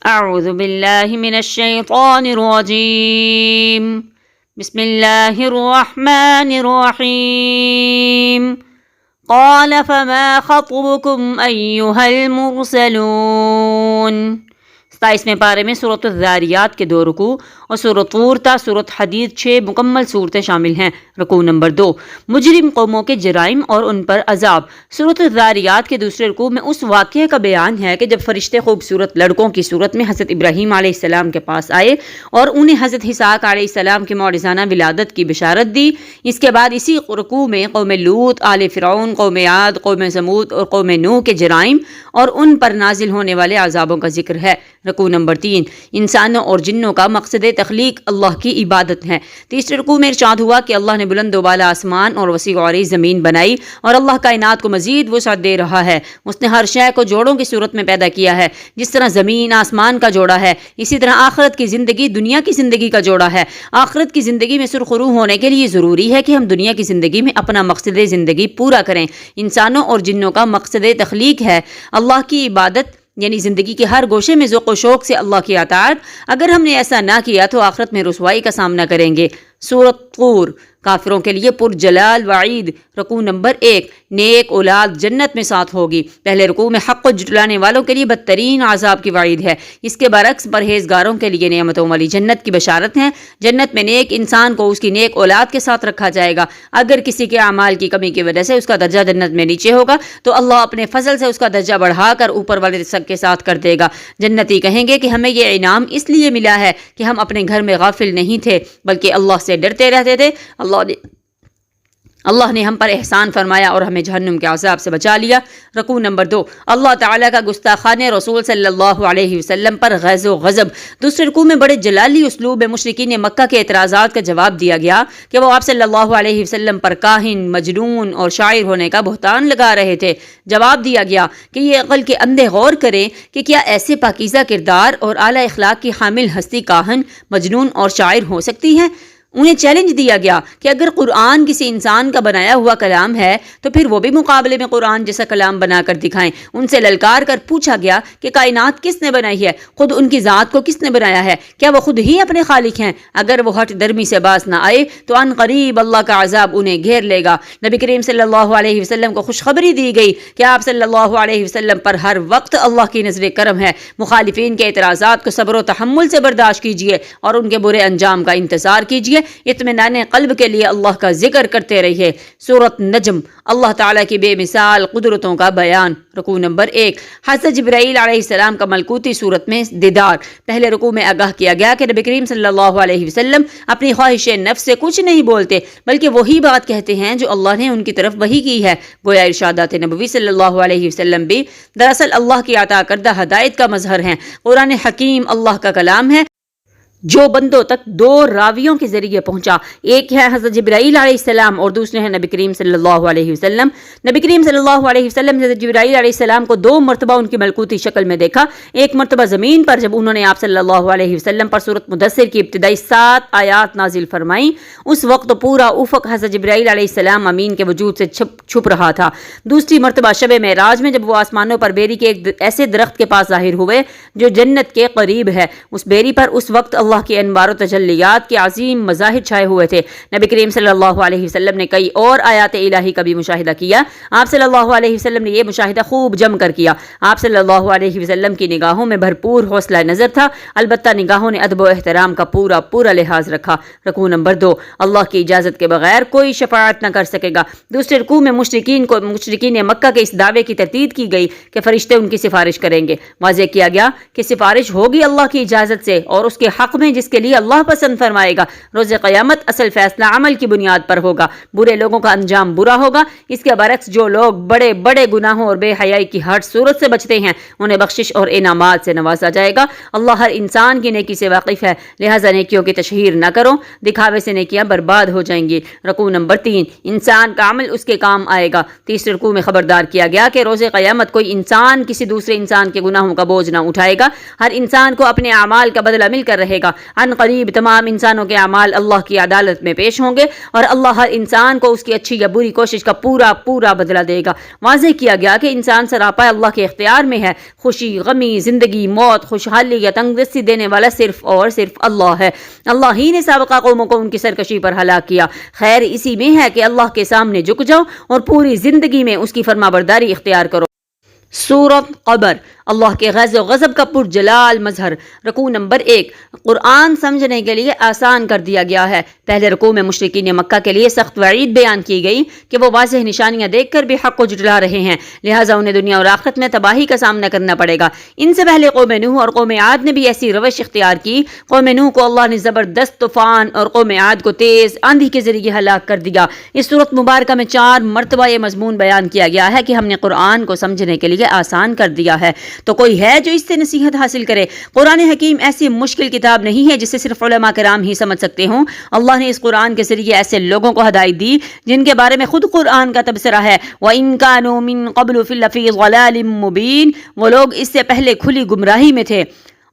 اعوذ باللہ من الشیطان الرجیم بسم اللہ الرحمن الرحیم قال فما خطبكم ایہا المرسلون 27ویں پارے میں سورۃ الذاریات کے 2 رکوع اور سورۃ طور تا سورۃ حدید 6 مکمل صورتیں شامل ہیں۔ رکوع نمبر 2 مجرم قوموں کے جرائم اور ان پر عذاب۔ سورۃ الذاریات کے دوسرے رکوع میں اس واقعے کا بیان ہے کہ جب فرشتے خوبصورت لڑکوں کی صورت میں حضرت ابراہیم علیہ السلام کے پاس آئے اور انہیں حضرت اسحاق علیہ السلام کی معجزانہ ولادت کی بشارت دی۔ اس کے بعد اسی رکوع میں قوم لوط، آل فرعون، قوم عاد، قوم سمود اور قوم نوح کے جرائم اور ان پر نازل ہونے والے عذابوں کا ذکر ہے۔ رکوع نمبر 3 انسانوں اور جنوں کا مقصد تخلیق اللہ کی عبادت ہے۔ تیسرے رکوع میں ارشاد ہوا کہ اللہ نے بلند و بالا آسمان اور وسیع و عریض زمین بنائی اور اللہ کائنات کو مزید وسعت دے رہا ہے۔ اس نے ہر شے کو جوڑوں کی صورت میں پیدا کیا ہے، جس طرح زمین آسمان کا جوڑا ہے، اسی طرح آخرت کی زندگی دنیا کی زندگی کا جوڑا ہے۔ آخرت کی زندگی میں سرخرو ہونے کے لیے ضروری ہے کہ ہم دنیا کی زندگی میں اپنا مقصد زندگی پورا کریں۔ انسانوں اور جنوں کا مقصد تخلیق ہے اللہ کی عبادت، یعنی زندگی کے ہر گوشے میں ذوق و شوق سے اللہ کی اطاعت۔ اگر ہم نے ایسا نہ کیا تو آخرت میں رسوائی کا سامنا کریں گے۔ سورۃ طور کافروں کے لیے پرجلال وعید۔ رکوع نمبر 1 نیک اولاد جنت میں ساتھ ہوگی۔ پہلے رکوع میں حق کو جھٹلانے والوں کے لیے بدترین عذاب کی وعید ہے۔ اس کے برعکس پرہیزگاروں کے لیے نعمتوں والی جنت کی بشارت ہے۔ جنت میں نیک انسان کو اس کی نیک اولاد کے ساتھ رکھا جائے گا۔ اگر کسی کے اعمال کی کمی کی وجہ سے اس کا درجہ جنت میں نیچے ہوگا تو اللہ اپنے فضل سے اس کا درجہ بڑھا کر اوپر والے رزق کے ساتھ کر دے گا۔ جنتی کہیں گے کہ ہمیں یہ انعام اس لیے ملا ہے کہ ہم اپنے گھر میں غافل نہیں تھے بلکہ اللہ سے ڈرتے رہتے تھے۔ اللہ نے ہم پر احسان فرمایا اور ہمیں جہنم کے عذاب سے بچا لیا۔ رکوع نمبر 2 اللہ تعالیٰ کا گستاخانِ رسول صلی اللہ علیہ وسلم پر غیظ و غضب۔ دوسرے رکوع میں بڑے جلالی اسلوب میں مشرکین مکہ کے اعتراضات کا جواب دیا گیا کہ وہ آپ صلی اللہ علیہ وسلم پر کاہن، مجنون اور شاعر ہونے کا بہتان لگا رہے تھے۔ جواب دیا گیا کہ یہ عقل کے اندھے غور کریں کہ کیا ایسے پاکیزہ کردار اور اعلیٰ اخلاق کی حامل ہستی کاہن، مجنون اور شاعر ہو سکتی ہے؟ انہیں چیلنج دیا گیا کہ اگر قرآن کسی انسان کا بنایا ہوا کلام ہے تو پھر وہ بھی مقابلے میں قرآن جیسا کلام بنا کر دکھائیں۔ ان سے للکار کر پوچھا گیا کہ کائنات کس نے بنائی ہے، خود ان کی ذات کو کس نے بنایا ہے، کیا وہ خود ہی اپنے خالق ہیں؟ اگر وہ ہٹ درمی سے باز نہ آئے تو ان قریب اللہ کا عذاب انہیں گھیر لے گا۔ نبی کریم صلی اللہ علیہ وسلم کو خوشخبری دی گئی کہ آپ صلی اللہ علیہ وسلم پر ہر وقت اللہ کی نظر کرم ہے۔ مخالفین کے اعتراضات کو صبر و تحمل سے برداشت کیجیے اور ان کے برے انجام کا انتظار کیجیے۔ اطمینان قلب کے لیے اللہ کا ذکر کرتے رہیے۔ سورۃ نجم اللہ تعالیٰ کی بے مثال قدرتوں کا بیان۔ رکوع نمبر 1 حضرت جبرائیل علیہ السلام کا ملکوتی صورت میں دیدار۔ پہلے رکوع میں آگاہ کیا گیا کہ نبی کریم صلی اللہ علیہ وسلم اپنی خواہش نفس سے کچھ نہیں بولتے بلکہ وہی بات کہتے ہیں جو اللہ نے ان کی طرف وحی کی ہے۔ گویا ارشادات نبوی صلی اللہ علیہ وسلم بھی دراصل اللہ کی عطا کردہ ہدایت کا مظہر ہیں۔ قرآن حکیم اللہ کا کلام ہے جو بندوں تک 2 راویوں کے ذریعے پہنچا۔ ایک ہے حضرت جبرائیل علیہ السلام اور دوسرے ہیں نبی کریم صلی اللہ علیہ وسلم۔ نبی کریم صلی اللہ علیہ وسلم نے حضرت جبرائیل علیہ السلام کو 2 مرتبہ ان کی ملکوتی شکل میں دیکھا۔ ایک مرتبہ زمین پر جب انہوں نے آپ صلی اللہ علیہ وسلم پر سورۃ مدثر کی ابتدائی 7 آیات نازل فرمائیں، اس وقت پورا افق حضرت جبرائیل علیہ السلام امین کے وجود سے چھپ رہا تھا۔ دوسری مرتبہ شب معراج میں جب وہ آسمانوں پر بیری کے ایک ایسے درخت کے پاس ظاہر ہوئے جو جنت کے قریب ہے، اس بیری پر اس وقت اللہ کے انوار و تجلیات کے عظیم مظاہر چھائے ہوئے تھے۔ نبی کریم صلی اللہ علیہ وسلم نے کئی اور آیات الہی کا بھی مشاہدہ کیا۔ آپ صلی اللہ علیہ وسلم نے یہ مشاہدہ خوب جم کر کیا۔ آپ صلی اللہ علیہ وسلم کی نگاہوں میں بھرپور حوصلہ نظر تھا، البتہ نگاہوں نے ادب و احترام کا پورا لحاظ رکھا۔ رکوع نمبر 2 اللہ کی اجازت کے بغیر کوئی شفاعت نہ کر سکے گا۔ دوسرے رکوع میں مشرکین مکہ کے اس دعوے کی تردید کی گئی کہ فرشتے ان کی سفارش کریں گے۔ واضح کیا گیا کہ سفارش ہوگی اللہ کی اجازت سے اور اس کے حق میں جس کے لیے اللہ پسند فرمائے گا۔ روز قیامت اصل فیصلہ عمل کی بنیاد پر ہوگا۔ برے لوگوں کا انجام برا ہوگا۔ اس کے برعکس جو لوگ بڑے بڑے گناہوں اور بے حیائی کی ہر صورت سے بچتے ہیں انہیں بخشش اور انعامات سے نوازا جائے گا۔ اللہ ہر انسان کی نیکی سے واقف ہے، لہٰذا نیکیوں کی تشہیر نہ کرو، دکھاوے سے نیکیاں برباد ہو جائیں گی۔ رکوع نمبر 3 انسان کا عمل اس کے کام آئے گا۔ تیسرے رکوع میں خبردار کیا گیا کہ روز قیامت کوئی انسان کسی دوسرے انسان کے گناہوں کا بوجھ نہ اٹھائے گا۔ ہر انسان کو اپنے اعمال کا بدلہ مل کر رہے گا۔ گا۔ عن قریب تمام انسانوں کے اعمال اللہ کی عدالت میں پیش ہوں گے اور اللہ ہر انسان کو اس کی اچھی یا بری کوشش کا پورا پورا بدلہ دے گا۔ واضح کیا گیا کہ انسان سراپا اللہ کے اختیار میں ہے۔ خوشی، غمی، زندگی، موت، خوشحالی یا تنگ دستی دینے والا صرف اور صرف اللہ ہے۔ اللہ ہی نے سابقہ قوموں کو ان کی سرکشی پر ہلاک کیا۔ خیر اسی میں ہے کہ اللہ کے سامنے جھک جاؤ اور پوری زندگی میں اس کی فرمانبرداری اختیار کرو۔ سورۃ قبر، اللہ کے غیظ و غضب کا پرجلال مظہر۔ رکوع نمبر 1۔ قرآن سمجھنے کے لیے آسان کر دیا گیا ہے۔ پہلے رکوع میں مشرکین مکہ کے لیے سخت وعید بیان کی گئی کہ وہ واضح نشانیاں دیکھ کر بھی حق کو جھٹلا رہے ہیں، لہٰذا انہیں دنیا اور آخرت میں تباہی کا سامنا کرنا پڑے گا۔ ان سے پہلے قوم نوح اور قوم عاد نے بھی ایسی روش اختیار کی۔ قوم نوح کو اللہ نے زبردست طوفان اور قوم عاد کو تیز آندھی کے ذریعے ہلاک کر دیا۔ اس سورۃ مبارکہ میں 4 مرتبہ یہ مضمون بیان کیا گیا ہے کہ ہم نے قرآن کو سمجھنے کے لیے آسان کر دیا ہے، تو کوئی ہے جو اس سے نصیحت حاصل کرے؟ قرآن حکیم ایسی مشکل کتاب نہیں ہے جسے صرف علماء کرام ہی سمجھ سکتے ہوں۔ اللہ نے اس قرآن کے ذریعے ایسے لوگوں کو ہدایت دی جن کے بارے میں خود قرآن کا تبصرہ ہے۔ وَإِن كَانُوا مِن قَبْلُ فِي ضَلَالٍ مُبِينٍ، وہ لوگ اس سے پہلے کھلی گمراہی میں تھے۔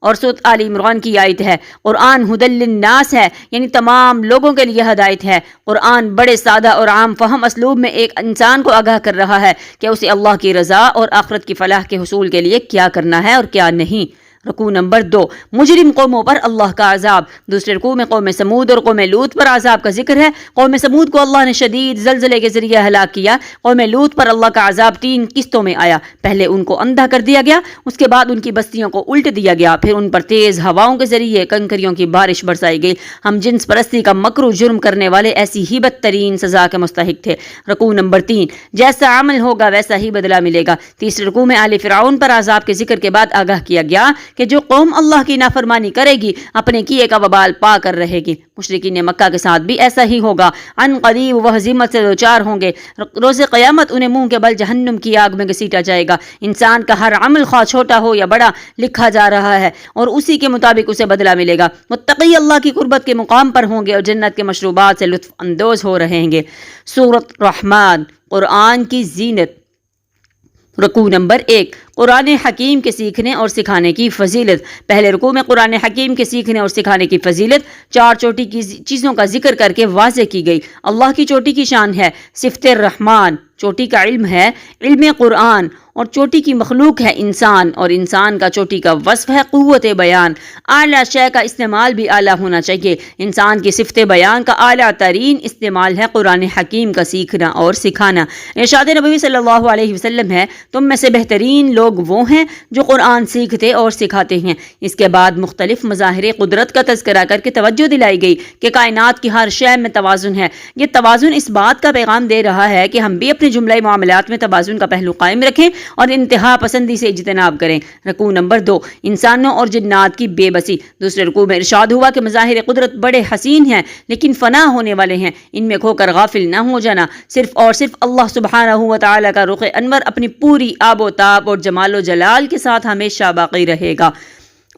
اور سورۃ آل عمران کی آیت ہے، قرآن ھدی للناس ہے، یعنی تمام لوگوں کے لیے ہدایت ہے۔ قرآن بڑے سادہ اور عام فہم اسلوب میں ایک انسان کو آگاہ کر رہا ہے کہ اسے اللہ کی رضا اور آخرت کی فلاح کے حصول کے لیے کیا کرنا ہے اور کیا نہیں۔ رکوع نمبر 2۔ مجرم قوموں پر اللہ کا عذاب۔ دوسرے رکوع میں قوم سمود اور قوم لوط پر عذاب کا ذکر ہے۔ قوم سمود کو اللہ نے شدید زلزلے کے ذریعے ہلاک کیا۔ قوم لوط پر اللہ کا عذاب 3 قسطوں میں آیا۔ پہلے ان کو اندھا کر دیا گیا، اس کے بعد ان کی بستیوں کو الٹ دیا گیا، پھر ان پر تیز ہواؤں کے ذریعے کنکریوں کی بارش برسائی گئی۔ ہم جنس پرستی کا مکروہ جرم کرنے والے ایسی ہی بدترین سزا کے مستحق تھے۔ رکوع نمبر 3۔ جیسا عمل ہوگا ویسا ہی بدلہ ملے گا۔ تیسرے رکوع میں آل فرعون پر عذاب کے ذکر کے بعد آگاہ کیا گیا کہ جو قوم اللہ کی نافرمانی کرے گی اپنے کیے کا وبال پا کر رہے گی۔ مشرکین مکہ کے ساتھ بھی ایسا ہی ہوگا۔ عن قریب وہ ہزیمت سے دوچار ہوں گے۔ روز قیامت انہیں منہ کے بل جہنم کی آگ میں گھسیٹا جائے گا۔ انسان کا ہر عمل خواہ چھوٹا ہو یا بڑا لکھا جا رہا ہے اور اسی کے مطابق اسے بدلہ ملے گا۔ متقی اللہ کی قربت کے مقام پر ہوں گے اور جنت کے مشروبات سے لطف اندوز ہو رہے ہیں۔ سورۃ رحمان، قرآن کی زینت۔ رکوع نمبر 1۔ قرآن حکیم کے سیکھنے اور سکھانے کی فضیلت۔ پہلے رکوع میں قرآن حکیم کے سیکھنے اور سکھانے کی فضیلت 4 چوٹی کی چیزوں کا ذکر کر کے واضح کی گئی۔ اللہ کی چوٹی کی شان ہے صفت الرحمن، چوٹی کا علم ہے علم قرآن، اور چوٹی کی مخلوق ہے انسان، اور انسان کا چوٹی کا وصف ہے قوت بیان۔ اعلیٰ شے کا استعمال بھی اعلیٰ ہونا چاہیے۔ انسان کی صفت بیان کا اعلیٰ ترین استعمال ہے قرآن حکیم کا سیکھنا اور سکھانا۔ ارشاد نبوی صلی اللہ علیہ وسلم ہے، تم میں سے بہترین لوگ وہ ہیں جو قرآن سیکھتے اور سکھاتے ہیں۔ اس کے بعد مختلف مظاہر قدرت کا تذکرہ کر کے توجہ دلائی گئی کہ کائنات کی ہر شے میں توازن ہے۔ یہ توازن اس بات کا پیغام دے رہا ہے کہ ہم بھی اپنے جملہ معاملات میں توازن کا پہلو قائم رکھیں اور انتہا پسندی سے اجتناب کریں۔ رکوع نمبر 2۔ انسانوں اور جنات کی بے بسی۔ دوسرے رکوع میں ارشاد ہوا کہ مظاہر قدرت بڑے حسین ہیں لیکن فنا ہونے والے ہیں، ان میں کھو کر غافل نہ ہو جانا۔ صرف اور صرف اللہ سبحانہ و تعالیٰ کا رخ انور اپنی پوری آب و تاب اور جمال و جلال کے ساتھ ہمیشہ باقی رہے گا۔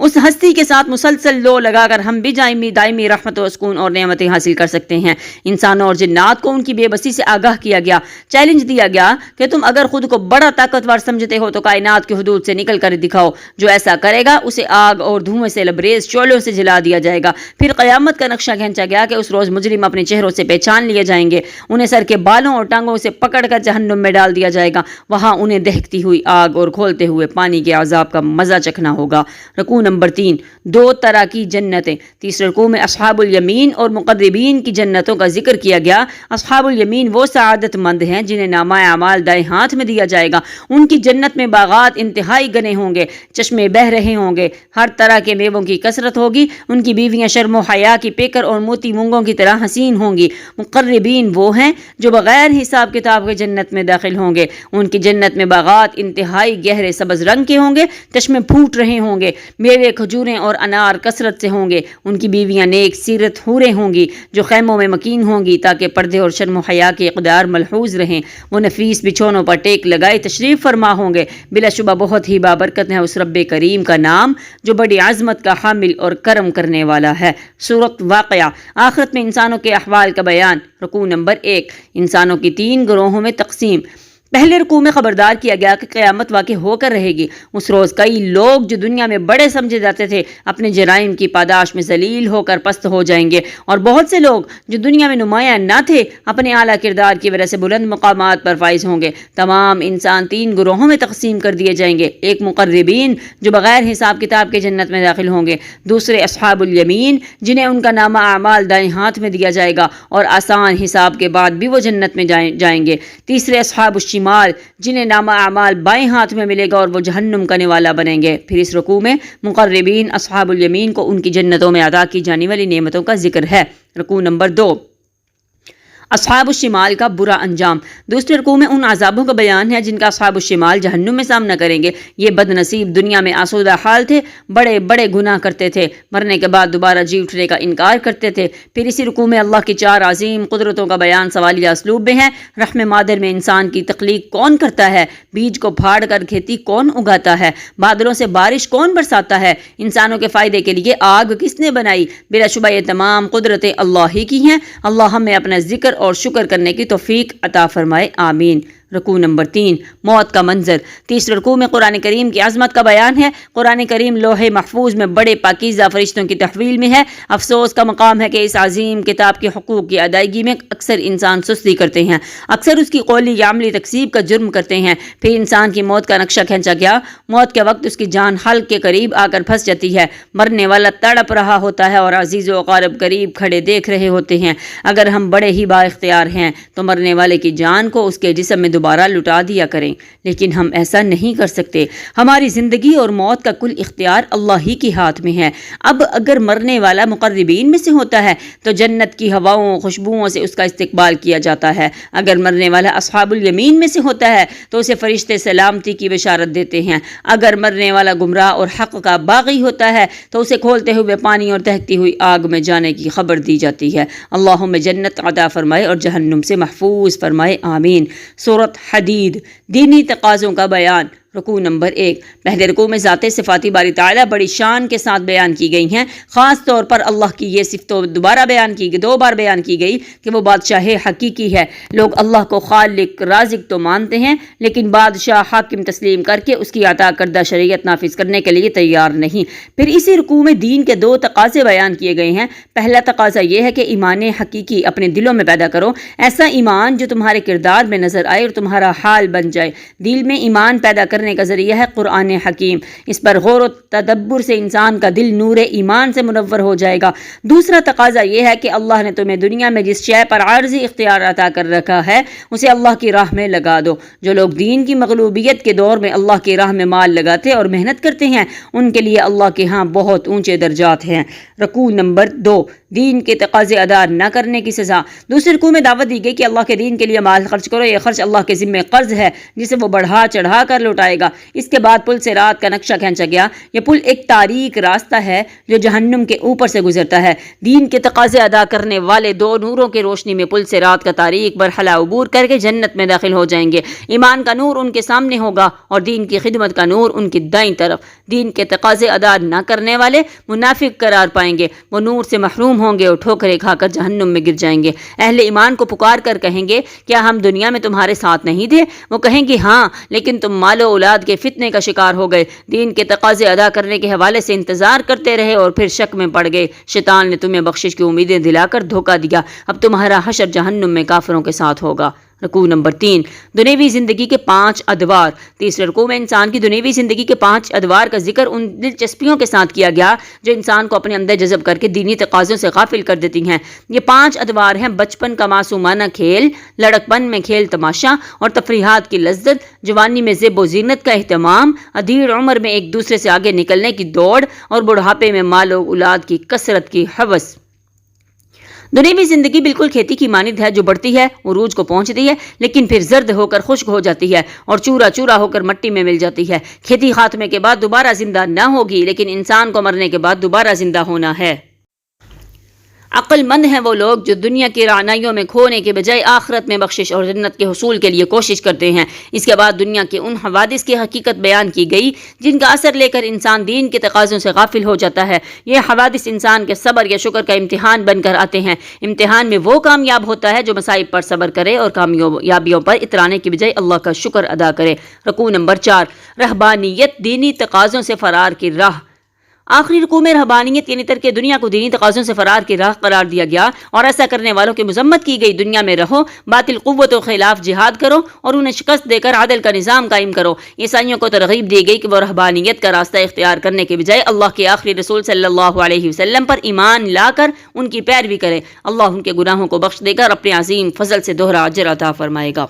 اس ہستی کے ساتھ مسلسل لو لگا کر ہم بھی دائمی رحمت و سکون اور نعمتیں حاصل کر سکتے ہیں۔ انسانوں اور جنات کو ان کی بے بسی سے آگاہ کیا گیا، چیلنج دیا گیا کہ تم اگر خود کو بڑا طاقتور سمجھتے ہو تو کائنات کی حدود سے نکل کر دکھاؤ۔ جو ایسا کرے گا اسے آگ اور دھوئیں سے لبریز شعلوں سے جلا دیا جائے گا۔ پھر قیامت کا نقشہ کھینچا گیا کہ اس روز مجرم اپنے چہروں سے پہچان لیے جائیں گے، انہیں سر کے بالوں اور ٹانگوں سے پکڑ کر جہنم میں ڈال دیا جائے گا، وہاں انہیں دہکتی ہوئی آگ اور کھولتے ہوئے پانی کے عذاب کا مزہ چکھنا ہوگا۔ رکوع نمبر 3۔ 2 طرح کی جنتیں۔ تیسرے رکوع میں اصحاب الیمین اور مقربین کی جنتوں کا ذکر کیا گیا۔ اصحاب الیمین وہ سعادت مند ہیں جنہیں نامہ اعمال دائیں ہاتھ میں دیا جائے گا۔ ان کی جنت میں باغات انتہائی گنے ہوں گے، چشمے بہہ رہے ہوں گے، ہر طرح کے میووں کی کثرت ہوگی، ان کی بیویاں شرم و حیا کی پیکر اور موتی مونگوں کی طرح حسین ہوں گی۔ مقربین وہ ہیں جو بغیر حساب کتاب کے جنت میں داخل ہوں گے۔ ان کی جنت میں باغات انتہائی گہرے سبز رنگ کے ہوں گے، چشمے پھوٹ رہے ہوں گے، میوے کھجوریں اور انار کثرت سے ہوں گے۔ ان کی بیویاں نیک سیرت حوریں ہوں گی جو خیموں میں مکین ہوں گی تاکہ پردے اور شرم و حیا کے اقدار ملحوظ رہیں۔ وہ نفیس بچھونوں پر ٹیک لگائے تشریف فرما ہوں گے۔ بلا شبہ بہت ہی بابرکت ہے اس رب کریم کا نام جو بڑی عظمت کا حامل اور کرم کرنے والا ہے۔ سورۃ واقعہ، آخرت میں انسانوں کے احوال کا بیان۔ رکوع نمبر 1۔ انسانوں کی 3 گروہوں میں تقسیم۔ پہلے رکوع میں خبردار کیا گیا کہ قیامت واقع ہو کر رہے گی۔ اس روز کئی لوگ جو دنیا میں بڑے سمجھے جاتے تھے اپنے جرائم کی پاداش میں ذلیل ہو کر پست ہو جائیں گے، اور بہت سے لوگ جو دنیا میں نمایاں نہ تھے اپنے اعلیٰ کردار کی وجہ سے بلند مقامات پر فائز ہوں گے۔ تمام انسان 3 گروہوں میں تقسیم کر دیے جائیں گے، ایک مقربین جو بغیر حساب کتاب کے جنت میں داخل ہوں گے، دوسرے اصحاب الیمین جنہیں ان کا نامہ اعمال دائیں ہاتھ میں دیا جائے گا اور آسان حساب کے بعد بھی وہ جنت میں جائیں گے، تیسرے اصحاب الشمال جنہیں نامہ اعمال بائیں ہاتھ میں ملے گا اور وہ جہنم کا نوالا بنیں گے۔ پھر اس رکوع میں مقربین اصحاب الیمین کو ان کی جنتوں میں عطا کی جانے والی نعمتوں کا ذکر ہے۔ رکوع نمبر 2، اصحاب الشمال کا برا انجام۔ دوسرے رکوع میں ان عذابوں کا بیان ہے جن کا اصحاب الشمال جہنم میں سامنا کریں گے۔ یہ بد نصیب دنیا میں آسودہ حال تھے، بڑے بڑے گناہ کرتے تھے، مرنے کے بعد دوبارہ جی اٹھنے کا انکار کرتے تھے۔ پھر اسی رکوع میں اللہ کی 4 عظیم قدرتوں کا بیان سوالیہ اسلوب میں ہے۔ رحم مادر میں انسان کی تخلیق کون کرتا ہے؟ بیج کو پھاڑ کر کھیتی کون اگاتا ہے؟ بادلوں سے بارش کون برساتا ہے؟ انسانوں کے فائدے کے لیے آگ کس نے بنائی؟ بلا شبہ یہ تمام قدرتیں اللہ ہی کی ہیں۔ اللہ ہمیں اپنا ذکر اور شکر کرنے کی توفیق عطا فرمائے، آمین۔ رکوع نمبر 3، موت کا منظر۔ تیسرے رکوع میں قرآن کریم کی عظمت کا بیان ہے۔ قرآن کریم لوح محفوظ میں بڑے پاکیزہ فرشتوں کی تحویل میں ہے۔ افسوس کا مقام ہے کہ اس عظیم کتاب کے حقوق کی ادائیگی میں اکثر انسان سستی کرتے ہیں، اکثر اس کی قولی یا عملی تکذیب کا جرم کرتے ہیں۔ پھر انسان کی موت کا نقشہ کھینچا گیا۔ موت کے وقت اس کی جان حلق کے قریب آ کر پھنس جاتی ہے، مرنے والا تڑپ رہا ہوتا ہے اور عزیز و اقارب قریب کھڑے دیکھ رہے ہوتے ہیں۔ اگر ہم بڑے ہی با اختیار ہیں تو مرنے والے کی جان کو اس کے جسم میں دوبارہ لٹا دیا کریں، لیکن ہم ایسا نہیں کر سکتے۔ ہماری زندگی اور موت کا کل اختیار اللہ ہی کے ہاتھ میں ہے۔ اب اگر مرنے والا مقربین میں سے ہوتا ہے تو جنت کی ہواؤں خوشبوؤں سے اس کا استقبال کیا جاتا ہے۔ اگر مرنے والا اصحاب الیمین میں سے ہوتا ہے تو اسے فرشتے سلامتی کی بشارت دیتے ہیں۔ اگر مرنے والا گمراہ اور حق کا باغی ہوتا ہے تو اسے کھولتے ہوئے پانی اور دہتی ہوئی آگ میں جانے کی خبر دی جاتی ہے۔ اللہم جنت عطا فرمائے اور جہنم سے محفوظ فرمائے، آمین۔ سورۃ حدید، دینی تقاضوں کا بیان۔ رکوع نمبر 1، پہلے رکوع میں ذات صفاتی باری تعالیٰ بڑی شان کے ساتھ بیان کی گئی ہیں۔ خاص طور پر اللہ کی یہ صفت دوبارہ بیان کی گئی، 2 بار بیان کی گئی کہ وہ بادشاہ حقیقی ہے۔ لوگ اللہ کو خالق رازق تو مانتے ہیں لیکن بادشاہ حاکم تسلیم کر کے اس کی عطا کردہ شریعت نافذ کرنے کے لیے تیار نہیں۔ پھر اسی رکوع میں دین کے 2 تقاضے بیان کیے گئے ہیں۔ پہلا تقاضا یہ ہے کہ ایمان حقیقی اپنے دلوں میں پیدا کرو، ایسا ایمان جو تمہارے کردار میں نظر آئے اور تمہارا حال بن جائے۔ دل میں ایمان پیدا کرنے کا ذریعہ ہے قرآن حکیم۔ اس پر غور و تدبر سے انسان کا دل نور ایمان سے منور ہو جائے گا۔ دوسرا تقاضا یہ ہے کہ اللہ نے تمہیں دنیا میں جس شے پر عارضی اختیار عطا کر رکھا ہے اسے اللہ کی راہ میں لگا دو۔ جو لوگ دین کی مغلوبیت کے دور میں اللہ کی راہ میں مال لگاتے اور محنت کرتے ہیں ان کے لیے اللہ کے ہاں بہت اونچے درجات ہیں۔ رکوع نمبر 2، دین کے تقاضے ادا نہ کرنے کی سزا۔ دوسرے رکوع میں دعوت دی گئی کہ اللہ کے دین کے لیے مال خرچ کرو، یہ خرچ اللہ کے ذمہ قرض ہے جسے وہ بڑھا چڑھا کر لوٹائے گا۔ اس کے بعد پل سے رات کا نقشہ کھینچا گیا۔ یہ پل ایک تاریک راستہ ہے جو جہنم کے اوپر سے گزرتا ہے۔ دین کے تقاضے ادا کرنے والے 2 نوروں کی روشنی میں پل سے رات کا تاریک مرحلہ عبور کر کے جنت میں داخل ہو جائیں گے۔ ایمان کا نور ان کے سامنے ہوگا اور دین کی خدمت کا نور ان کی دائیں طرف۔ دین کے تقاضے ادا نہ کرنے والے منافق قرار پائیں گے، وہ نور سے محروم ہوں گے اور ٹھوکریں کھا کر جہنم میں گر جائیں گے۔ اہل ایمان کو پکار کر کہیں گے کیا ہم دنیا میں تمہارے ساتھ نہیں تھے؟ وہ کہیں گے ہاں، لیکن تم مال و اولاد کے فتنے کا شکار ہو گئے، دین کے تقاضے ادا کرنے کے حوالے سے انتظار کرتے رہے اور پھر شک میں پڑ گئے۔ شیطان نے تمہیں بخشش کی امیدیں دلا کر دھوکہ دیا، اب تمہارا حشر جہنم میں کافروں کے ساتھ ہوگا۔ رکوع نمبر 3، دنیوی زندگی کے 5 ادوار۔ تیسرے رکوع میں انسان کی دنیوی زندگی کے 5 ادوار کا ذکر ان دلچسپیوں کے ساتھ کیا گیا جو انسان کو اپنے اندر جذب کر کے دینی تقاضوں سے غافل کر دیتی ہیں۔ یہ 5 ادوار ہیں: بچپن کا معصومانہ کھیل، لڑکپن میں کھیل تماشا اور تفریحات کی لذت، جوانی میں زیب و زینت کا اہتمام، ادھیڑ عمر میں ایک دوسرے سے آگے نکلنے کی دوڑ اور بڑھاپے میں مال و اولاد کی کثرت کی ہوس۔ دنیوی زندگی بالکل کھیتی کی مانند ہے جو بڑھتی ہے، عروج کو پہنچتی ہے، لیکن پھر زرد ہو کر خشک ہو جاتی ہے اور چورا چورا ہو کر مٹی میں مل جاتی ہے۔ کھیتی خاتمے کے بعد دوبارہ زندہ نہ ہوگی، لیکن انسان کو مرنے کے بعد دوبارہ زندہ ہونا ہے۔ عقل مند ہیں وہ لوگ جو دنیا کی رعنائیوں میں کھونے کے بجائے آخرت میں بخشش اور جنت کے حصول کے لیے کوشش کرتے ہیں۔ اس کے بعد دنیا کے ان حوادث کی حقیقت بیان کی گئی جن کا اثر لے کر انسان دین کے تقاضوں سے غافل ہو جاتا ہے۔ یہ حوادث انسان کے صبر یا شکر کا امتحان بن کر آتے ہیں۔ امتحان میں وہ کامیاب ہوتا ہے جو مصائب پر صبر کرے اور کامیابیوں پر اترانے کی بجائے اللہ کا شکر ادا کرے۔ رکوع نمبر 4، رہبانیت، دینی تقاضوں سے فرار کی راہ۔ آخری رکوع میں رہبانیت یعنی ترک دنیا کو دینی تقاضوں سے فرار کی راہ قرار دیا گیا اور ایسا کرنے والوں کی مذمت کی گئی۔ دنیا میں رہو، باطل قوتوں کے خلاف جہاد کرو اور انہیں شکست دے کر عدل کا نظام قائم کرو۔ عیسائیوں کو ترغیب دی گئی کہ وہ رہبانیت کا راستہ اختیار کرنے کے بجائے اللہ کے آخری رسول صلی اللہ علیہ وسلم پر ایمان لا کر ان کی پیروی کرے۔ اللہ ان کے گناہوں کو بخش دے کر اپنے عظیم فضل سے دوہرا اجر عطا فرمائے گا۔